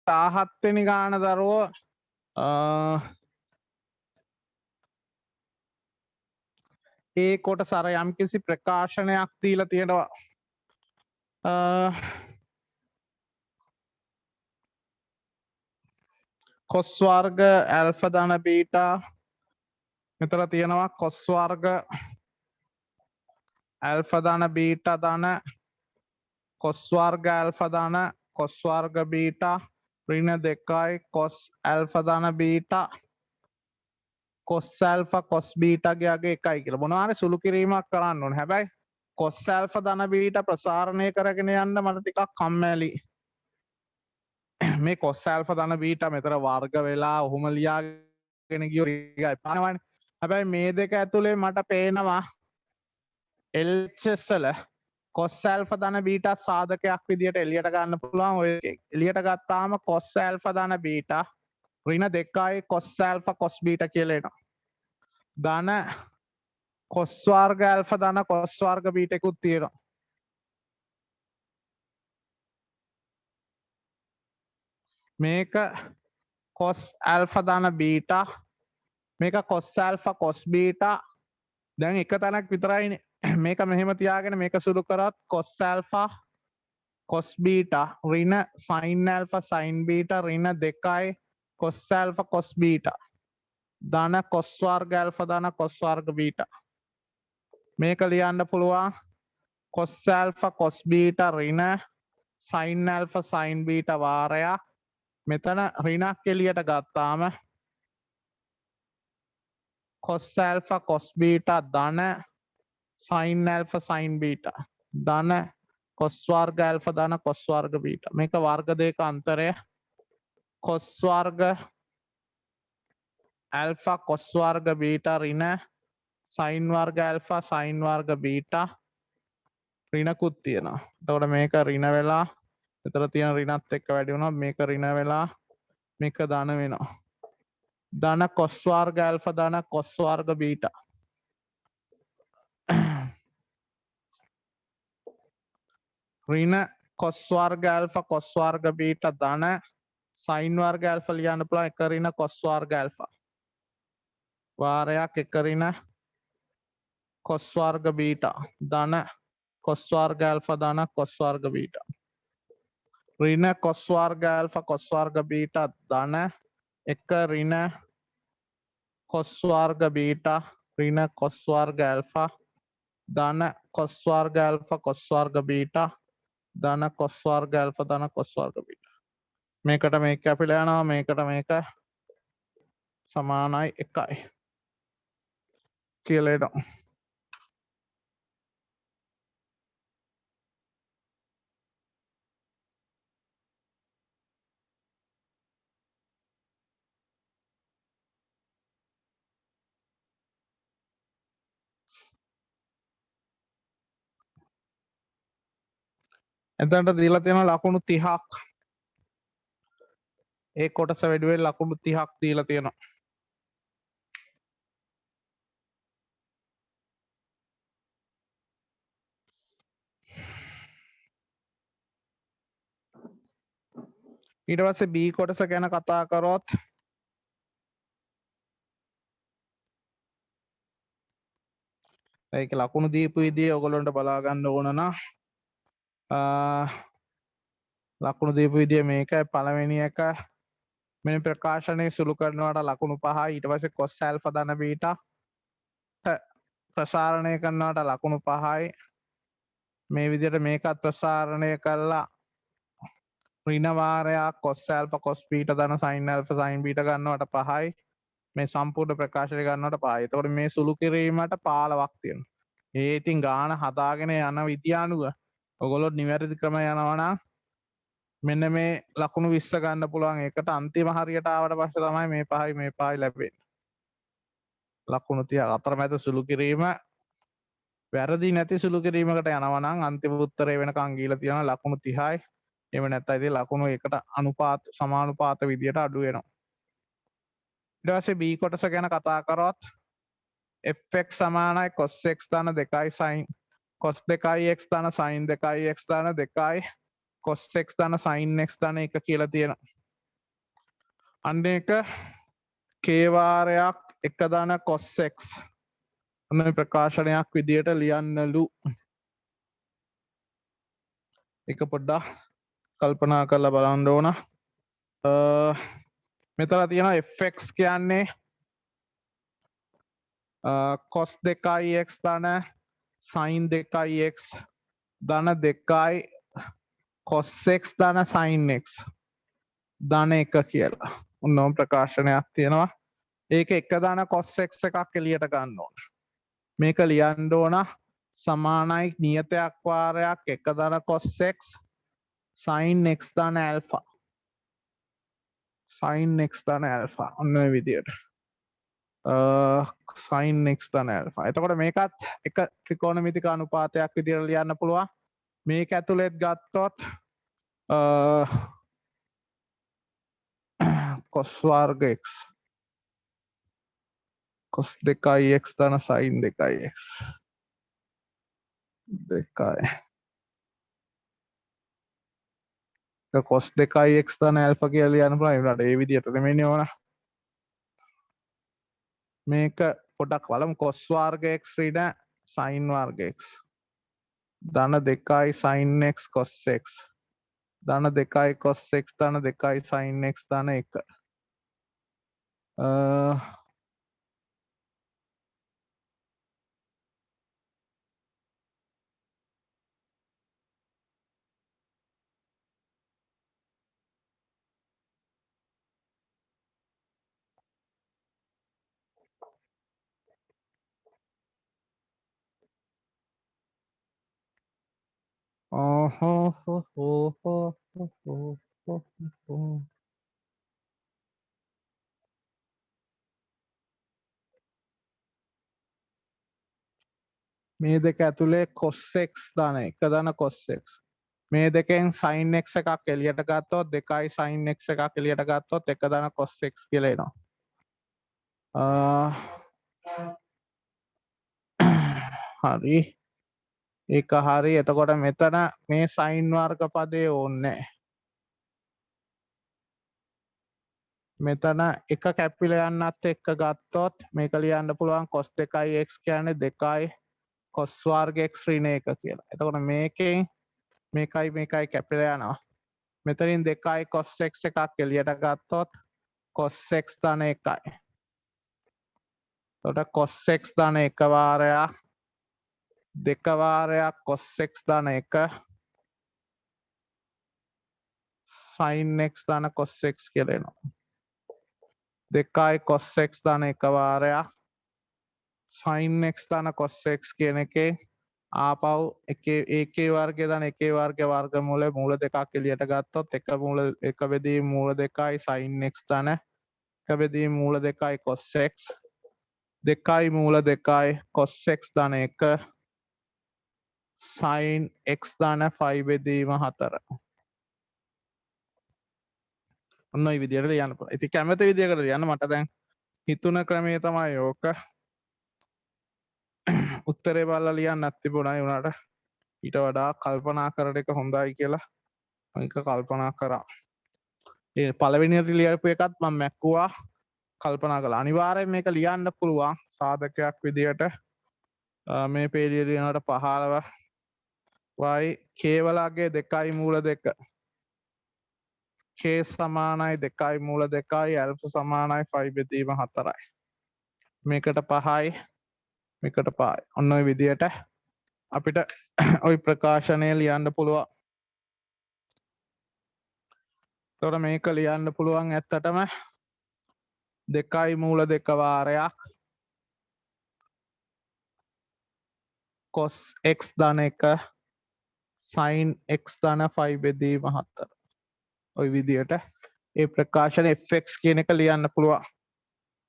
17 වෙනි ගාන දරුවෝ ඒ කොටස අර යම්කිසි ප්‍රකාශනයක් දීලා තියෙනවා. කොස් වර්ග ඇල්ෆා ධන බීටා මෙතන තියෙනවා කොස් වර්ග ඇල්ෆා ධන බීටා ධන කොස් වර්ග ඇල්ෆා ධන කොස් වර්ග බීටා ඍණ 2යි කොස් ඇල්ෆා ධන බීටා කොස් ඇල්ෆා කොස් බීටාගේ අග 1යි කියලා මොනවා හරි සුළු කිරීමක් කරන්න ඕනේ. හැබැයි කොස් ඇල්ෆා ධන බීටා ප්‍රසාරණය කරගෙන යන්න මට ටිකක් කම්මැලි. මේ කොස් ඇල්ෆා ධන බීටා මෙතන වර්ග වෙලා ඔහොම ලියාගෙන ගියොත් ඒකයි පානවනේ. හැබැයි මේ දෙක ඇතුලේ මට පේනවා LHS වල කොස් ඇල්ෆා ධන බීටා සාධකයක් විදියට එළියට ගන්න පුළුවන්. ඔය එළියට ගත්තාම කොස් ඇල්ෆා ධන බීටා ඍණ 2යි කොස් ඇල්ෆා කොස් බීටා කියලා එනවා. ධන කොස් වර්ග ඇල්ෆා ධන කොස් වර්ග බීටා එකකුත් තියෙනවා. මේක කොස් ඇල්ෆා ධන බීටා මේක කොස් ඇල්ෆා කොස් බීටා දැන් එක තැනක් විතරයිනේ. මේක මෙහෙම තියාගෙන මේක සුළු කරත් කොස් ඇල්ෆා කොස් බීටා ඍණ සයින් ඇල්ෆා සයින් බීටා ඍණ 2යි කොස් ඇල්ෆා කොස් බීටා ධන කොස් වර්ග ඇල්ෆා ධන කොස් වර්ග බීටා මේක ලියන්න පුළුවන් කොස් ඇල්ෆා කොස් බීටා ඍණ සයින් ඇල්ෆා සයින් බීටා වාරයක් මෙතන ඍණක් එළියට ගත්තාම කොස් ඇල්ෆා කොස් බීටා ධන සයින් ඇල්ෆා සයින් බීටා ධන කොස් වර්ග ඇල්ෆා ධන කොස් වර්ග බීටා මේක වර්ග දෙක අන්තරය කොස් වර්ග ඇල්ෆා කොස් වර්ග බීටා ඍණ සයින් වර්ග ඇල්ෆා සයින් වර්ග බීටා ඍණකුත් තියෙනවා. එතකොට මේක ඍණ වෙලා එතන තියෙන ඍණත් එක්ක වැඩි වුණා මේක ඍණ වෙලා මේක ධන වෙනවා. ධන කොස් වර්ග ඇල්ෆා ධන කොස් වර්ග බීටා ඍණ කොස් වර්ග ඇල්ෆා කොස් වර්ග බීටා ධන සයින් වර්ග ඇල්ෆා ලියන්න පුළුවන් එක ඍණ කොස් වර්ග ඇල්ෆා වාරයක් එක ඍණ කොස් වර්ග බීටා ධන කොස් වර්ග ඇල්ෆා ධන කොස් වර්ග බීටා ඍණ කොස් වර්ග ඇල්ෆා කොස් වර්ග බීටා ධන එක ඍණ කොස් වර්ග බීටා ඍණ කොස් වර්ග ඇල්ෆා ධන කොස් වර්ග ඇල්ෆා කොස් වර්ග බීටා ධන කොස් වර්ග ඇල්ෆා ධන කොස් වර්ග බීටා මේකට මේක කැපිලා යනවා මේකට මේක සමානයි 1යි කියලා එනවා. එතනට දීලා තියෙනවා ලකුණු 30ක්. ඒ කොටස වැඩිවෙන් ලකුණු 30ක් දීලා තියෙනවා. ඊට පස්සේ B කොටස ගැන කතා කරොත් ඒක ලකුණු දීපු විදිය ඔයගොල්ලන්ට බලා ගන්න ඕන නම් ලකුණු දීපු විදිය මේකයි පළවෙනි එක මේ ප්‍රකාශනයේ සුළු කරනවට ලකුණු 5යි ඊට පස්සේ කොස් ඇල්ෆා ධන බීටා ප්‍රසාරණය කරනවට ලකුණු 5යි මේ විදිහට මේකත් ප්‍රසාරණය කළා ඍණ වාරයක් කොස් ඇල්ෆා කොස් බීටා ධන සයින් ඇල්ෆා සයින් බීටා ගන්නවට 5යි මේ සම්පූර්ණ ප්‍රකාශනය ගන්නවට 5යි. එතකොට මේ සුළු කිරීමට 15ක් තියෙනවා. ඒ ඉතින් ගාන හදාගෙන යන විදිය අනුව ඔයගොල්ලෝ නිවැරදි ක්‍රම යනවා නම් මෙන්න මේ ලකුණු 20 ගන්න පුළුවන්. ඒකට අන්තිම හරියට ආවට පස්සේ තමයි මේ 5යි ලැබෙන්නේ. ලකුණු 30 අතරමැද සුළු කිරීම වැරදි නැති සුළු කිරීමකට යනවා නම් අන්තිම උත්තරේ වෙනකන් ගිහිලා තියෙනවා ලකුණු 30යි. එහෙම නැත්නම් ඉතින් ලකුණු එකට අනුපාත සමානුපාත විදියට අඩු වෙනවා. ඊට පස්සේ B කොටස ගැන කතා කරොත් fx සමානයි cos x ධන 2යි sin cos 2යි x ධන sin 2යි x ධන 2යි cos x ධන sin x ධන 1 කියලා තියෙනවා. අන්න එක k වාරයක් එක දාන cos x ඔන්න ප්‍රකාශනයක් විදියට ලියන්නලු. එක පොඩ්ඩක් කල්පනා කරලා බලන්න ඕන. මෙතන තියෙනවා fx කියන්නේ cos 2x ධන sin 2x ධන 2යි cos x ධන sin x ධන 1 කියලා. ඔන්නෝම ප්‍රකාශනයක් තියෙනවා. ඒක එක ධන cos x එකක් එළියට ගන්න ඕන. මේක ලියන්න ඕන සමානයි නියතයක් වාරයක් එක ධන cos x sin x ධන alpha. sin x ධන alpha ඔන්න ඔය විදියට. sin x ධන alpha. එතකොට මේකත් එක ත්‍රිකෝණමිතික අනුපාතයක් විදියට ලියන්න පුළුවන්. මේක ඇතුළෙත් ගත්තොත් cos වර්ග x cos 2x ධන sin 2x 2 cos 2x ධන alpha කියලා ලියන්න පුළුවන්. ඒකට ඒ විදියට නෙමෙයිනේ ඕන. මේක පොඩක් බලමු cos වර්ග x ඍණ sin වර්ග x ධන 2යි sin x cos x ධන 2යි cos x ධන 2යි sin x ධන 1 මේ දෙක ඇතුලේ cos x ධන 1 ධන cos x මේ දෙකෙන් sin x එකක් එළියට ගත්තොත් 2යි sin x එකක් එළියට ගත්තොත් 1 ධන cos x කියලා එනවා. හරි ඒක හරි. එතකොට මෙතන මේ sin වර්ග පදේ ඕනේ. මෙතන එක කැපිලා යන්නත් එක්ක ගත්තොත් මේක ලියන්න පුළුවන් cos 2යි x කියන්නේ 2යි cos වර්ග x ඍණ 1 කියලා. එතකොට මේකෙන් මේකයි මේකයි කැපිලා යනවා. මෙතනින් 2යි cos x එකක් එළියට ගත්තොත් cos x ධන 1යි. එතකොට cos x ධන 1 වාරයක් 2 වාරයක් cos x ධන 1 sin x ධන cos x කියලා එනවා. 2යි cos x ධන 1 වාරයක් sin x ධන cos x කියන එකේ ආපහු එකේ වර්ගය ධන එකේ වර්ග වර්ගමූල මූල දෙකක් එළියට ගත්තොත් එක බෙදීම මූල 2යි sin x ධන එක බෙදීම මූල 2යි cos x 2යි මූල 2යි cos x ධන 1 sin x ධන 5 බෙදීම 4. ඔන්න ඔය විදියට ලියන්න පුළුවන්. ඉතින් කැමති විදියකට ලියන්න. මට දැන් හිතුන ක්‍රමයේ තමයි ඕක. උත්තරේ බලලා ලියන්නත් තිබුණා උනාට ඊට වඩා කල්පනා කරන එක හොඳයි කියලා මම කල්පනා කරා. ඒ පළවෙනියට ලියපු එකත් මම මැක්කුවා කල්පනා කළා. අනිවාර්යෙන් මේක ලියන්න පුළුවන් සාධකයක් විදියට. මේ පේළිය ලියනකොට 15 y කේවලගේ 2යි මූල 2 k සමානයි 2යි මූල 2යි alpha සමානයි 5 බෙදීම 4යි. මේකට 5යි මේකට 5යි. ඔන්න ඔය විදියට අපිට ওই ප්‍රකාශනය ලියන්න පුළුවන්. එතකොට මේක ලියන්න පුළුවන් ඇත්තටම 2යි මූල 2 වාරයක් cos x ධන 1 sin x ධන 5 බෙදීම 4. ওই විදියට ඒ ප්‍රකාශන fx කියන එක ලියන්න පුළුවන්.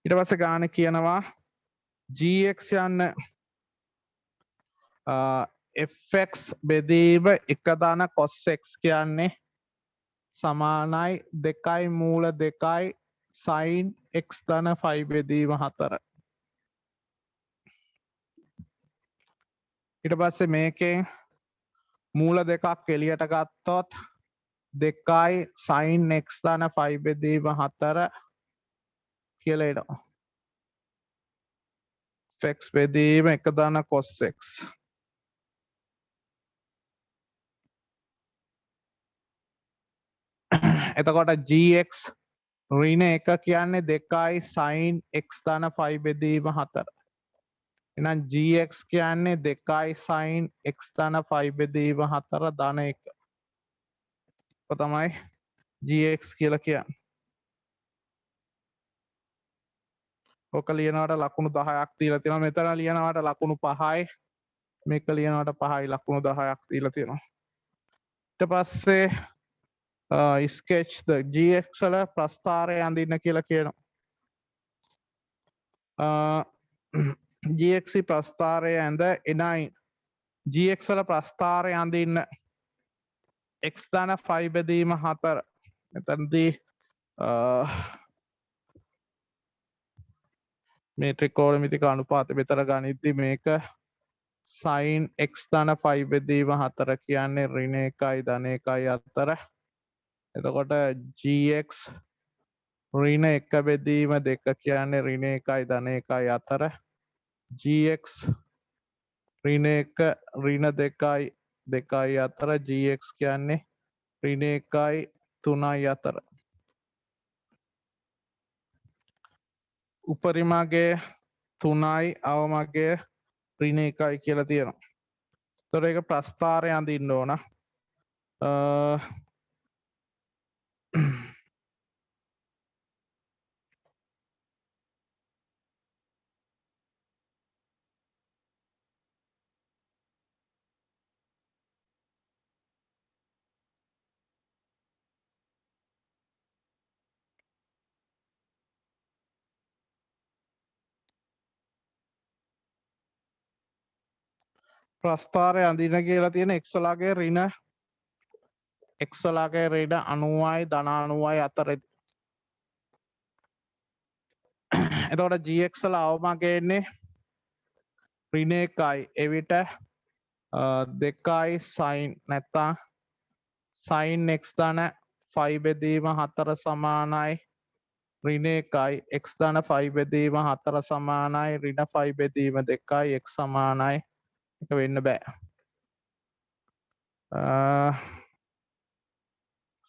ඊට පස්සේ ගාන කියනවා gx යන්න fx බෙදීම 1 ධන cos x කියන්නේ සමානයි 2යි මූල 2යි sin x ධන 5 බෙදීම 4. ඊට පස්සේ මේකෙන් මූල දෙකක් එළියට ගත්තොත් දෙකයි sin x දාන 5 බෙදීම 4 කියලා එනවා. x බෙදීම 1 දාන cos x. එතකොට gx ඍණ 1 කියන්නේ 2යි sin x දාන 5 බෙදීම 4. එහෙනම් gx කියන්නේ 2යි sin x දාන 5 බෙදීම 4 ධන 1. ඔක තමයි gx කියලා කියන්නේ. ඔක ලියනවට ලකුණු 10ක් දීලා තියෙනවා. මෙතන ලියනවට ලකුණු 5යි. මේක ලියනවට 5යි ලකුණු 10ක් දීලා තියෙනවා. ඊට පස්සේ sketch the gx වල ප්‍රස්ථාරය අඳින්න කියලා කියනවා. gx ප්‍රස්ථාරය ඇඳ එනයි gx වල ප්‍රස්ථාරය අඳින්න x දාන 5 බෙදීම 4. මෙතනදී මේ ත්‍රිකෝණමිතික අනුපාත මෙතන ගනිද්දි මේක sin x දාන 5 බෙදීම 4 කියන්නේ ඍණ 1යි ධන 1යි අතර. එතකොට gx ඍණ 1 බෙදීම 2 කියන්නේ ඍණ 1යි ධන 1යි අතර. gx ඍණ 1 ඍණ 2යි 2යි අතර. gx කියන්නේ ඍණ 1යි 3යි අතර. උපරිමගේ 3යි අවමගේ ඍණ 1යි කියලා තියෙනවා. එතකොට ඒක ප්‍රස්ථාරය අඳින්න ඕන. ප්‍රස්ථාරය අඳින්න කියලා තියෙන x වලගේ ඍණ x වලගේ ඍණ 90යි ධන 90යි අතරදී. එතකොට gx වල අවමගේ එන්නේ ඍණ 1යි. එවිට 2යි sin නැත්තම් sin x දාන 5 බෙදීම 4 සමානයි ඍණ 1යි. x දාන 5 බෙදීම 4 සමානයි ඍණ 5 බෙදීම 2යි. x සමානයි. එක වෙන්න බෑ.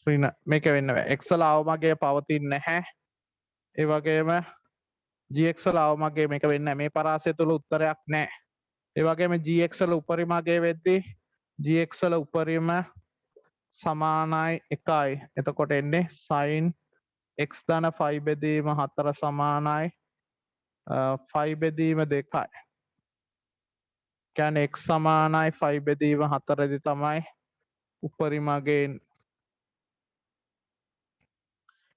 ඍණ මේක වෙන්න බෑ. x වල අවමගේ පවතින්නේ නැහැ. ඒ වගේම gx වල අවමගේ මේක වෙන්නේ නැහැ. මේ පරාසය තුල උත්තරයක් නැහැ. ඒ වගේම gx වල උපරිමගේ වෙද්දී gx වල උපරිම සමානයි 1යි. එතකොට එන්නේ sin x දාන 5 බෙදීම 4 සමානයි 5 බෙදීම 2යි. කියන්නේ x සමානයි 5 බෙදීම 4 දී තමයි උපරිමගේ එන්නේ.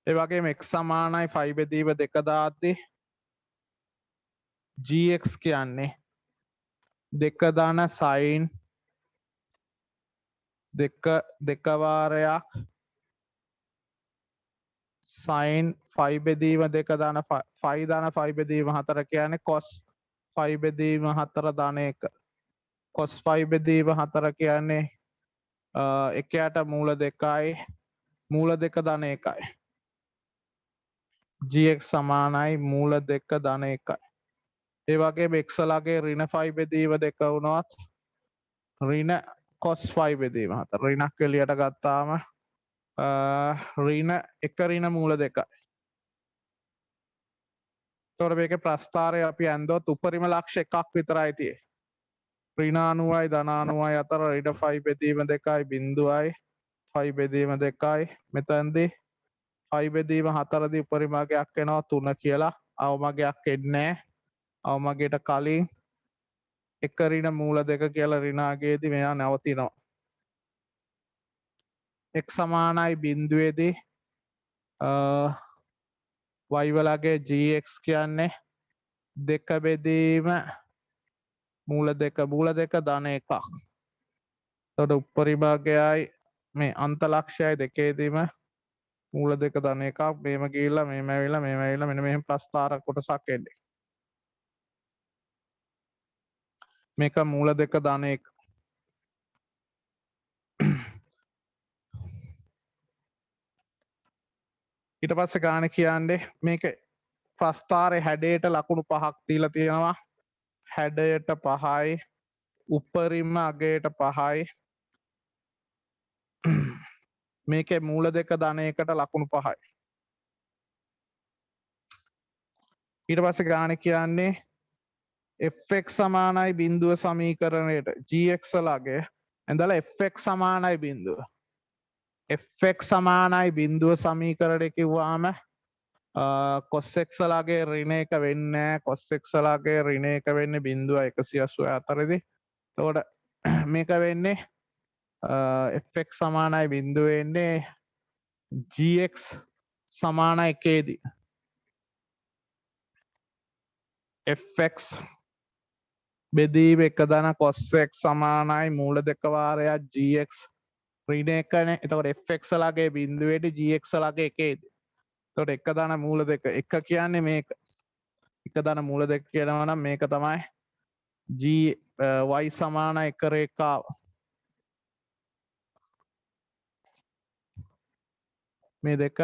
ඒ වගේම x සමානයි 5 බෙදීම 2 දාද්දී gx කියන්නේ 2 දාන sin 2 වාරයක් sin 5 බෙදීම 2 දාන 5 දාන 5 බෙදීම 4 කියන්නේ cos 5 බෙදීම 4 දාන 1. cos 5 බෙදීම 4 කියන්නේ එකයට මූල 2යි මූල 2 ධන 1යි. gx සමානයි මූල 2 ධන 1යි. ඒ වගේම x වලගේ ඍණ 5 බෙදීම 2 වුණොත් ඍණ cos 5 බෙදීම 4. ඍණක් එළියට ගත්තාම ඍණ 1 ඍණ මූල 2යි. එතකොට මේකේ ප්‍රස්ථාරය අපි ඇන්දොත් උපරිම ලක්ෂ එකක් විතරයි තියෙන්නේ. ඍණ 90යි ධන 90යි අතර ඍණ 5 බෙදීම 2යි බිඳුවයි 5 බෙදීම 2යි. මෙතනදී 5 බෙදීම 4 දී උපරිමගයක් එනවා 3 කියලා. අවමගයක් එන්නේ නැහැ. අවමගයට කලින් 1 ඍණ මූල 2 කියලා ඍණාගයේදී මෙයා නවතිනවා. x සමානයි බිඳුවේදී y වලගේ gx කියන්නේ 2 බෙදීම මූල 2 ධන 1ක්. එතකොට උපරිභාගයයි මේ අන්ත ලක්ෂයයි දෙකේදීම මූල 2 ධන 1ක්. මේම ගිහිල්ලා මේම ඇවිල්ලා මේම ඇවිල්ලා මෙන්න මෙහෙම ප්‍රස්ථාර කොටසක් එන්නේ. මේක මූල 2 ධන 1. ඊට පස්සේ ගාන කියන්නේ මේක ප්‍රස්ථාරයේ හැඩයට ලකුණු 5ක් දීලා තියෙනවා. හැඩයට 5යි, උපරිම අගයට 5යි. මේකේ මූල දෙක ධන 1ට ලකුණු 5යි. ඊට පස්සේ ගාන කියන්නේ fx සමානයි බිඳුව සමීකරණයට gx ලගේ ඇඳලා fx සමානයි බිඳුව. fx සමානයි බිඳුව සමීකරණය කිව්වාම cos x ලගේ ඍණ එක වෙන්නේ cos x ලගේ ඍණ එක වෙන්නේ 0.184 දී. එතකොට මේක වෙන්නේ fx සමානයි බිඳුව වෙන්නේ gx සමාන 1 දී. fx බෙදීම 1 ධන cos x සමානයි මූල දෙක වාරයක් gx ඍණ එකනේ. එතකොට fx ලගේ බිඳුවේදී gx ලගේ 1 දී. එතකොට 1 ධන මූල දෙක 1 කියන්නේ මේක. 1 ධන මූල දෙක කියනවා නම් මේක තමයි y සමාන 1 රේඛාව. මේ දෙක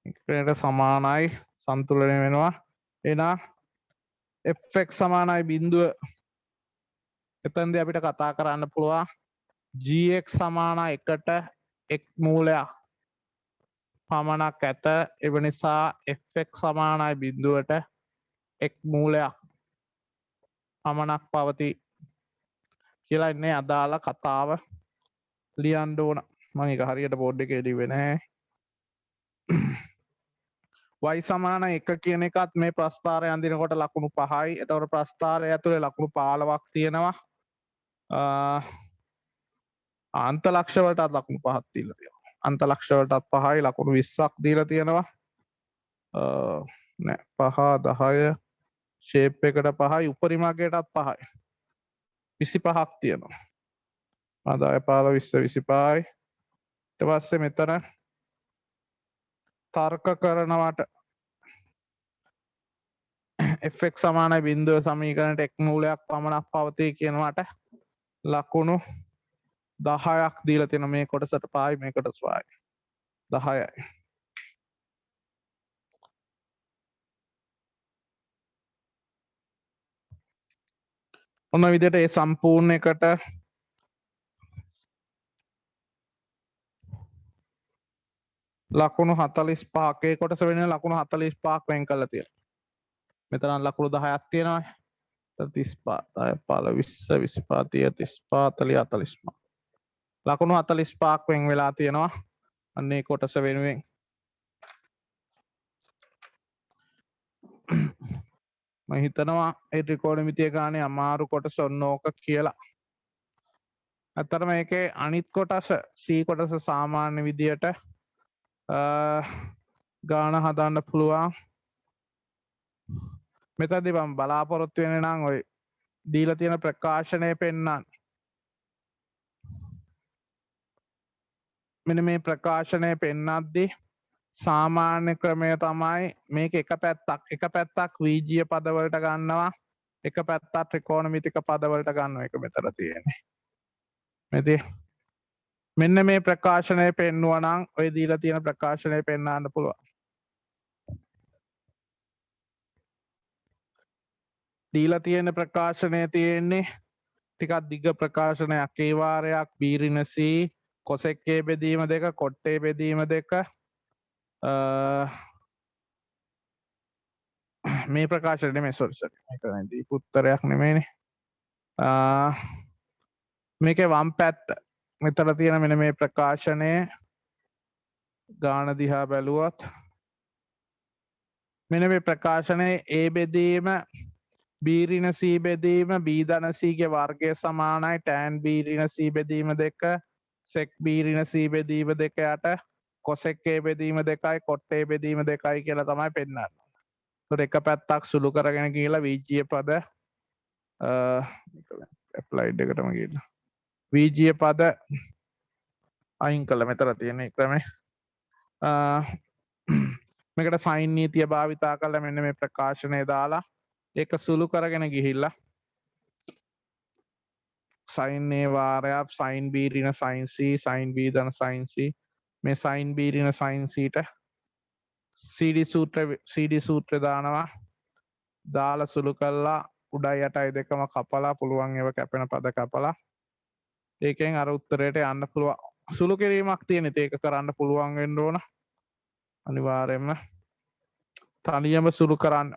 එකට සමානයි සන්තුලනය වෙනවා. එහෙනම් fx සමානයි බිඳුව එතනදී අපිට කතා කරන්න පුළුවන් gx සමාන 1ට x මූලයක් පමණක් ඇත. ඒ නිසා fx සමානයි බිඳුවට x මූලයක් පමණක් පවතී කියලා ඉන්නේ අදාළ කතාව ලියන්න ඕන. මම ඒක හරියට බෝඩ් එකේ ලිව්වේ නැහැ. y සමාන 1 කියන එකත් මේ ප්‍රස්ථාරය අඳිනකොට ලකුණු 5යි. එතකොට ප්‍රස්ථාරය ඇතුලේ ලකුණු 15ක් තියෙනවා. අන්ත ලක්ෂ වලටත් ලකුණු 5ක් දීලා තියෙනවා. අන්ත ලක්ෂ වලටත් 5යි ලකුණු 20ක් දීලා තියෙනවා. නෑ 5 10 ෂේප් එකට 5යි උපරිමකයටත් 5යි. 25ක් තියෙනවා. 10 15 20 25යි. ඊට පස්සේ මෙතන තර්ක කරනවට fx සමානයි බිඳුව සමීකරණයට x මූලයක් පමණක් පවතී කියනවට ලකුණු 10ක් දීලා තියෙන මේ කොටසට පායි මේ කොටසට පායි 10යි. ඔන්න විදිහට ඒ සම්පූර්ණ එකට ලකුණු 45ක ඒ කොටස වෙන ලකුණු 45ක් වෙන් කරලා තියෙනවා. මෙතන ලකුණු 10ක් තියෙනවා. 35 10 15 20 25 30 35 40 ලකුණු 45ක් වෙන් වෙලා තියෙනවා. අන්න ඒ කොටස වෙනුවෙන් මම හිතනවා ඒ ත්‍රිකෝණමිතිය ගානේ අමාරු කොටස ඔන්න ඕක කියලා. ඇත්තටම මේකේ අනිත් කොටස C කොටස සාමාන්‍ය විදියට ගාන හදන්න පුළුවන්. මෙතනදී මම බලාපොරොත්තු වෙන්නේ නම් ඔය දීලා තියෙන ප්‍රකාශනය පෙන්නන්න. මෙන්න මේ ප්‍රකාශනය පෙන්නද්දී සාමාන්‍ය ක්‍රමය තමයි මේක එක පැත්තක් වීජීය පදවලට ගන්නවා, එක පැත්තක් ත්‍රිකෝණමිතික පදවලට ගන්නවා. එක මෙතන තියෙන්නේ. මෙන්න මේ ප්‍රකාශනය පෙන්නුවා නම් ඔය දීලා තියෙන ප්‍රකාශනය පෙන්වන්න පුළුවන්. දීලා තියෙන ප්‍රකාශනය තියෙන්නේ ටිකක් දිග ප්‍රකාශනයක්. ඒ වාරයක් b ඍණ c cosec a බෙදීම 2 cot a බෙදීම 2 මේ ප්‍රකාශනය නෙමෙයි sorry මේක නෙමෙයි උත්තරයක් නෙමෙයිනේ. මේකේ වම් පැත්ත මෙතන තියෙන මෙන්න මේ ප්‍රකාශනය ගාන දිහා බැලුවොත් මෙන්න මේ ප්‍රකාශනයේ a බෙදීම b ඍණ c බෙදීම b ධන c ගේ වර්ගය සමානයි tan b ඍණ c බෙදීම 2 sec b ඍණ c බෙදීම 2 යට cosec a බෙදීම 2යි cot a බෙදීම 2යි කියලා තමයි පෙන්නන්නේ. ඒකට එක පැත්තක් සුළු කරගෙන ගිහලා වීජීය පද ඇප්ලයිඩ් එකටම ගිහලා වීජීය පද අයින් කළා. මෙතන තියෙන ක්‍රමය මේකට සයින් නීතිය භාවිතා කරලා මෙන්න මේ ප්‍රකාශනය දාලා ඒක සුළු කරගෙන ගිහිල්ලා sin a වාරයක් sin b ඍණ sin c sin b ධන sin c මේ sin b ඍණ sin c ට CD සූත්‍රය දානවා. දාලා සුළු කළා උඩයි යටයි දෙකම කපලා පුළුවන් ඒවා කැපෙන පද කපලා ඒකෙන් අර උත්තරයට යන්න පුළුවන්. සුළු කිරීමක් තියෙන. ඒක කරන්න පුළුවන් වෙන්න ඕන. අනිවාර්යයෙන්ම තනියම සුළු කරන්න